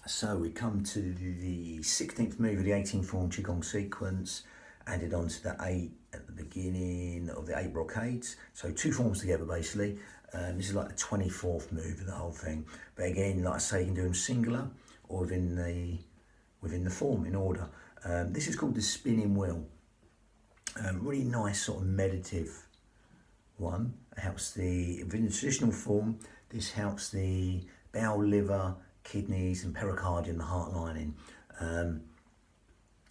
So we come to the 16th move of the 18 form Qigong sequence, added on to the 8 at the beginning of the 8 brocades. So 2 forms together basically. This is like the 24th move of the whole thing. But again, like I say, you can do them singular or within the form in order. This is called the spinning wheel. Really nice sort of meditative one. It helps within the traditional form, this helps the bowel, liver, kidneys and pericardium, the heart lining.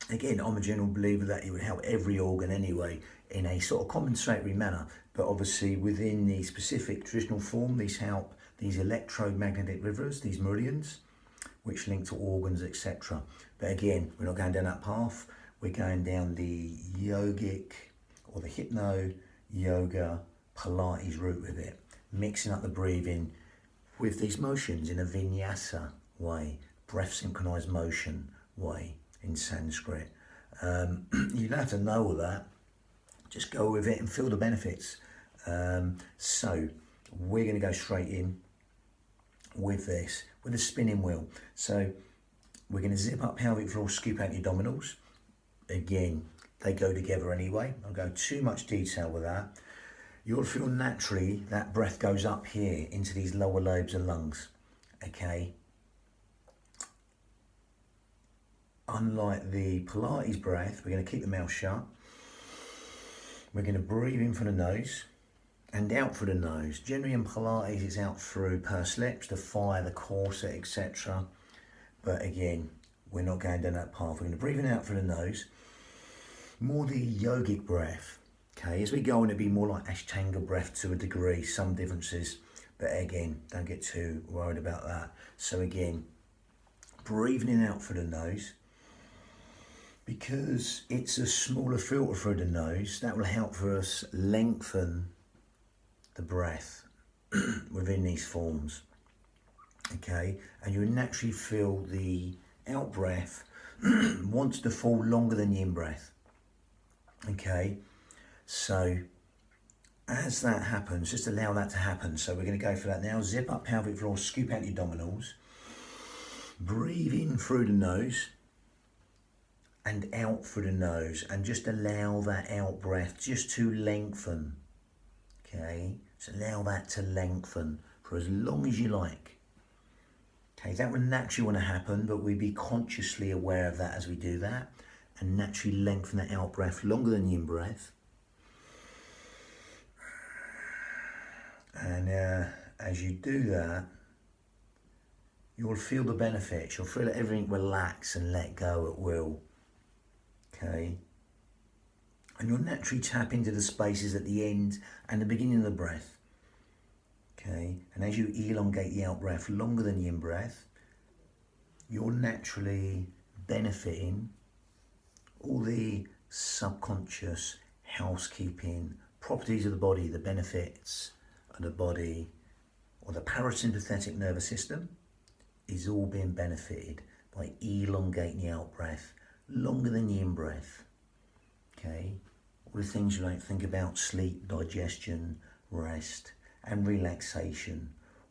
Again, I'm a general believer that it would help every organ anyway in a sort of compensatory manner, but obviously within the specific traditional form, these help these electromagnetic rivers, these meridians, which link to organs, etc. But again, we're not going down that path. We're going down the yogic or the hypno, yoga, Pilates route with it, mixing up the breathing with these motions in a vinyasa way, breath synchronized motion way in Sanskrit. You don't have to know all that, just go with it and feel the benefits. So we're going to go straight in with this, with a spinning wheel. So we're going to zip up pelvic floor, scoop out your abdominals. Again, they go together anyway. I'll go too much detail with that. You'll feel naturally that breath goes up here into these lower lobes of lungs, okay? Unlike the Pilates breath, we're going to keep the mouth shut. We're going to breathe in from the nose and out through the nose. Generally in Pilates, it's out through pursed lips, the thigh, the corset, etc. But again, we're not going down that path. We're going to breathe in out through the nose. More the yogic breath. Okay, as we go on, it'll be more like Ashtanga breath to a degree, some differences, but again, don't get too worried about that. So again, breathing in out through the nose, because it's a smaller filter through the nose, that will help for us lengthen the breath within these forms. Okay, and you'll naturally feel the out breath wants to fall longer than the in breath. Okay. So as that happens, just allow that to happen. So we're going to go for that now. Zip up pelvic floor, scoop out your abdominals. Breathe in through the nose and out through the nose, and just allow that out breath just to lengthen. Okay, so allow that to lengthen for as long as you like. Okay, that would naturally want to happen, but we'd be consciously aware of that as we do that, and naturally lengthen that out breath longer than the in breath. And as you do that, you'll feel the benefits. You'll feel that everything relax and let go at will. Okay? And you'll naturally tap into the spaces at the end and the beginning of the breath. Okay? And as you elongate the out breath longer than the in breath, you're naturally benefiting all the subconscious housekeeping properties of the body, the benefits of the body, or the parasympathetic nervous system is all being benefited by elongating the out breath longer than the in breath. Okay, all the things you don't think about, sleep, digestion, rest and relaxation,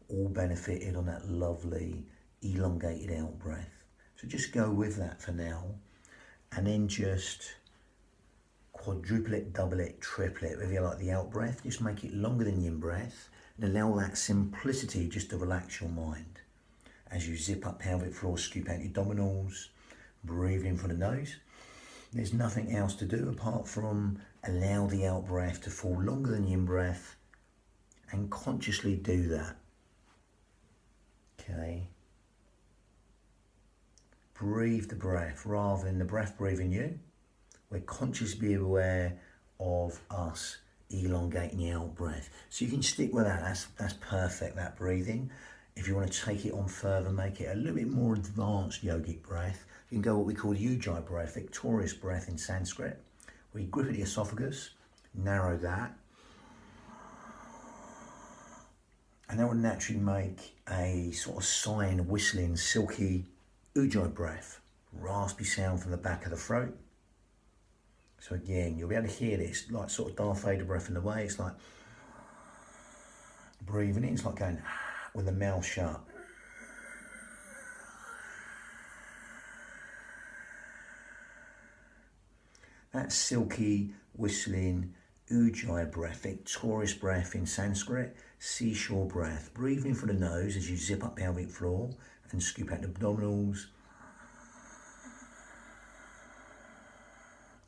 all benefited on that lovely elongated out breath. So just go with that for now, and then just quadruple it, double it, triple it, whether you like the out breath, just make it longer than the in breath, and allow that simplicity just to relax your mind. As you zip up pelvic floor, scoop out your abdominals, breathe in from the nose. There's nothing else to do apart from allow the out breath to fall longer than the in breath, and consciously do that. Okay. Breathe the breath rather than the breath breathing you. We're consciously aware of us elongating the out breath. So you can stick with that. That's perfect, that breathing. If you want to take it on further, make it a little bit more advanced yogic breath, you can go what we call Ujjayi breath, victorious breath in Sanskrit, where you grip at the esophagus, narrow that, and that will naturally make a sort of sighing, whistling, silky Ujjayi breath, raspy sound from the back of the throat. So again, you'll be able to hear this, like sort of Darth Vader breath in the way. It's like breathing in, it's like going with the mouth shut. That silky, whistling, ujjayi breath, victorious breath in Sanskrit, seashore breath. Breathe in through the nose as you zip up pelvic floor and scoop out the abdominals.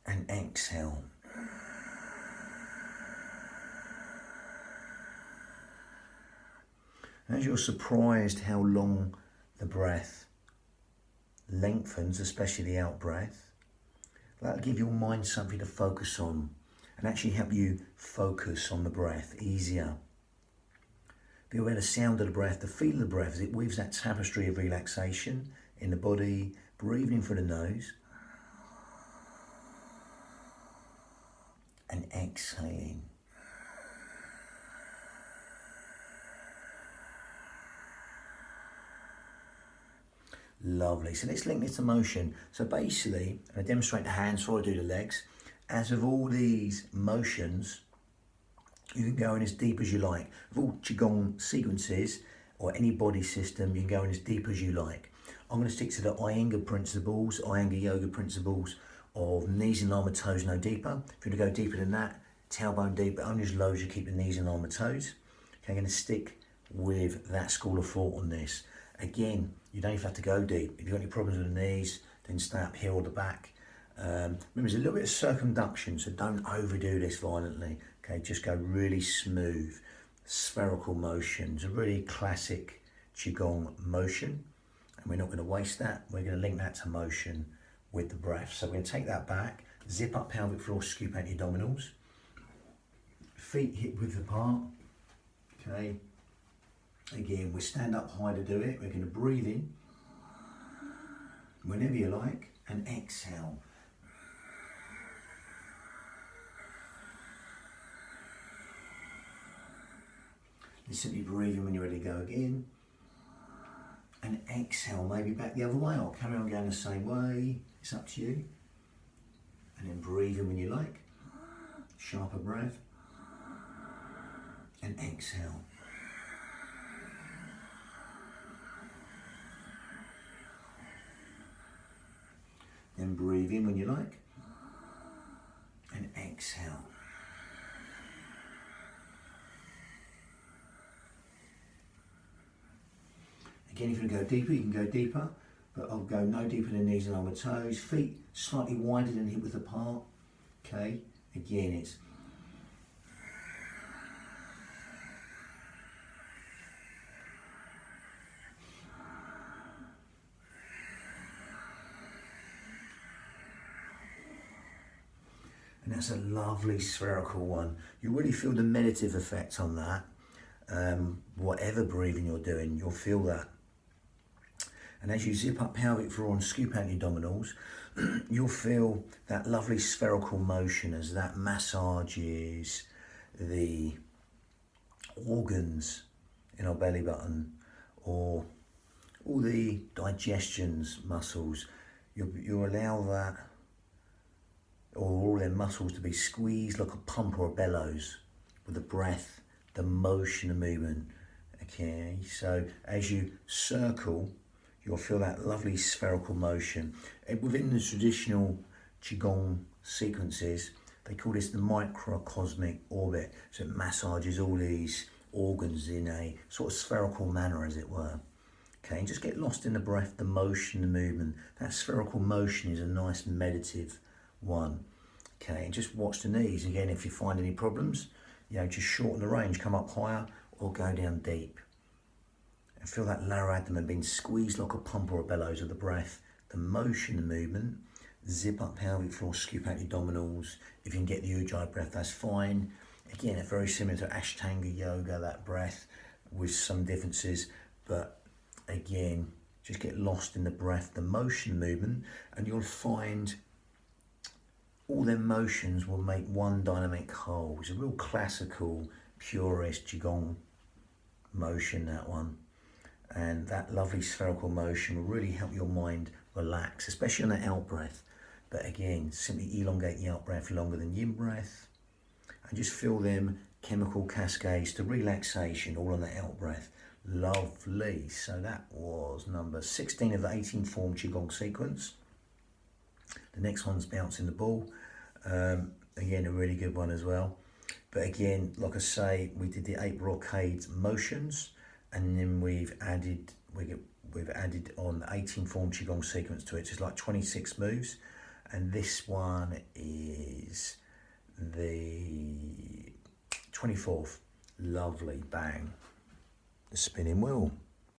And exhale. As you're surprised how long the breath lengthens, especially the out breath, that'll give your mind something to focus on and actually help you focus on the breath easier. Be aware of the sound of the breath, the feel of the breath as it weaves that tapestry of relaxation in the body. Breathing through the nose and exhaling. Lovely. So let's link this to motion. So basically, I demonstrate the hands before I do the legs. As of all these motions, you can go in as deep as you like. With all Qigong sequences or any body system, you can go in as deep as you like. I'm going to stick to the Iyengar principles, Iyengar yoga principles of knees and arm and toes no deeper. If you want to go deeper than that, tailbone deep, but only as low as you keep the knees and arm and toes. Okay, I'm going to stick with that school of thought on this. Again, you don't even have to go deep. If you've got any problems with the knees, then stay up here or the back. Remember, there's a little bit of circumduction, so don't overdo this violently. Okay, just go really smooth. Spherical motions, a really classic Qigong motion. And we're not going to waste that. We're going to link that to motion with the breath. So we're going to take that back, zip up pelvic floor, scoop out your abdominals. Feet hip width apart. Okay. Again, we stand up high to do it. We're going to breathe in whenever you like and exhale. You simply breathe in when you're ready to go again. And exhale, maybe back the other way. I'll carry on going the same way. It's up to you. And then breathe in when you like. Sharper breath. And exhale. Then breathe in when you like. And exhale. Again, if you want to go deeper, you can go deeper, but I'll go no deeper than knees and arm and toes. Feet slightly wider than hip width apart. Okay, again, it's and that's a lovely spherical one. You really feel the meditative effect on that. Whatever breathing you're doing, you'll feel that. And as you zip up pelvic floor and scoop out your abdominals, you'll feel that lovely spherical motion as that massages the organs in our belly button or all the digestions muscles. You allow that or all their muscles to be squeezed like a pump or a bellows with the breath, the motion and movement. Okay, so as you circle, you'll feel that lovely spherical motion. Within the traditional Qigong sequences, they call this the microcosmic orbit. So it massages all these organs in a sort of spherical manner, as it were. Okay, and just get lost in the breath, the motion, the movement. That spherical motion is a nice meditative one. Okay, and just watch the knees. Again, if you find any problems, just shorten the range, come up higher or go down deep. And feel that lower abdomen being squeezed like a pump or a bellows of the breath, the motion, the movement. Zip up pelvic floor, scoop out your abdominals. If you can get the ujjayi breath, that's fine. Again, it's very similar to Ashtanga yoga, that breath, with some differences. But again, just get lost in the breath, the motion, movement, and you'll find all their motions will make one dynamic whole. It's a real classical, purist Qigong motion, that one. And that lovely spherical motion will really help your mind relax, especially on the out breath. But again, simply elongate the out breath longer than the in breath. And just feel them chemical cascades to relaxation all on the out breath. Lovely. So that was number 16 of the 18 form Qigong sequence. The next one's bouncing the ball. Again, a really good one as well. But again, like I say, we did the 8 Brocades motions, and then we've added on the 18 form Qigong sequence to it. So it's like 26 moves, and this one is the 24th. Lovely, bang. The spinning wheel.